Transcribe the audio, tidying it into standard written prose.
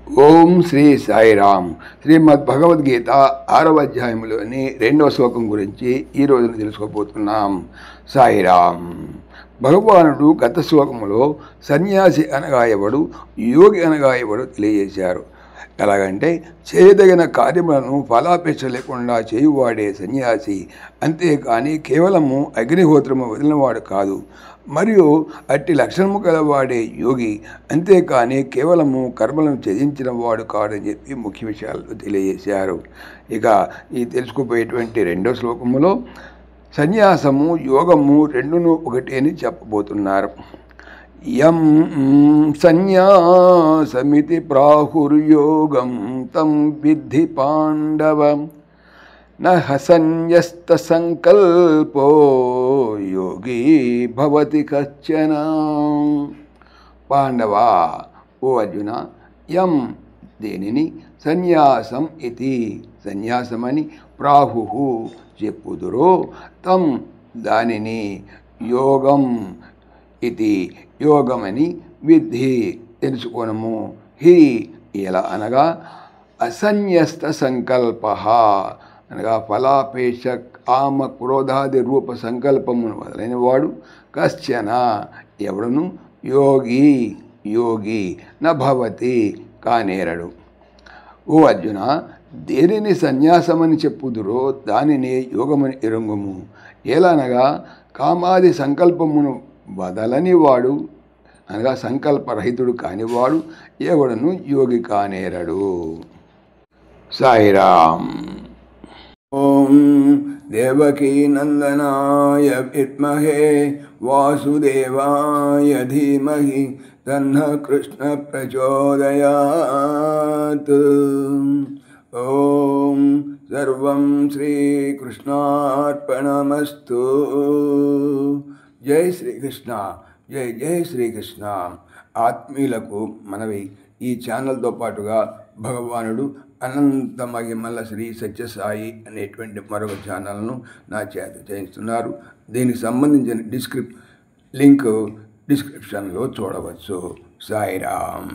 ఓం శ్రీ సాయిరామ్. శ్రీమద్ భగవద్గీత 6వ అధ్యాయంలోని 2వ శ్లోకం గురించి ఈ రోజున తెలుసుకోబోతున్నాం. సాయిరామ్. భగవానుడు గత శ్లోకములో సన్యాసి అనగా ఎవడు, యోగి అనగా ఎవడు తెలియజేశారు. ఎలాగంటే చేయదగిన కార్యములను ఫలాపేక్ష లేకుండా చేయువాడే సన్యాసి, అంతేకాని కేవలము అగ్నిహోత్రము వదిలినవాడు కాదు. మరియు అట్టి లక్షణము కలవాడే యోగి, అంతేకాని కేవలము కర్మలను త్యజించిన వాడు కాడని చెప్పి ముఖ్య విషయాలు తెలియజేశారు. ఇక ఈ తెలుసుకోబోయేటువంటి 2వ శ్లోకములో సన్యాసము యోగము రెండును ఒకటి అని చెప్పబోతున్నారు. యం సన్యాసమితి ప్రాహుర్యోగం తం విద్ధి పాండవ నహ సన్యస్త సంకల్పో యోగి భవతి కశ్చన. పాండవ, ఓ అర్జున, యం దేనిని సన్యాసం ఇది సన్యాసమని ప్రాహు చెప్పుదురో తం దానిని యోగం ఇది యోగమని విద్ధి తెలుసుకోనము. హి ఎలా అనగా అసన్యస్త సంకల్ప అనగా ఫలాపేక్ష కామ క్రోధాది రూప సంకల్పమును వదలైన వాడు కశ్చన ఎవడును యోగి యోగి నభవతి కానేరడు. ఓ అర్జున, దేనిని సన్యాసమని చెప్పుదురో దానిని యోగమని ఎరుంగుము. ఎలానగా కామాది సంకల్పమును వదలని వాడు అనగా సంకల్పరహితుడు కానివాడు ఎవడను యోగి కానేరడు. సాయిరామ్. ఓం దేవకీ నందనాయ విద్మహే వాసుదేవాయ ధీమహి తన్నః కృష్ణ ప్రచోదయాత్. ఓం సర్వం శ్రీకృష్ణార్పణమస్తు. జై శ్రీకృష్ణ, జై జై శ్రీకృష్ణ. ఆత్మీయులకు మనవి, ఈ ఛానల్తో పాటుగా భగవానుడు అనంత మహిమల శ్రీ సత్యసాయి అనేటువంటి మరొక ఛానల్ను నా చేత చేయిస్తున్నారు. దీనికి సంబంధించిన లింక్ డిస్క్రిప్షన్లో చూడవచ్చు. సాయిరామ్.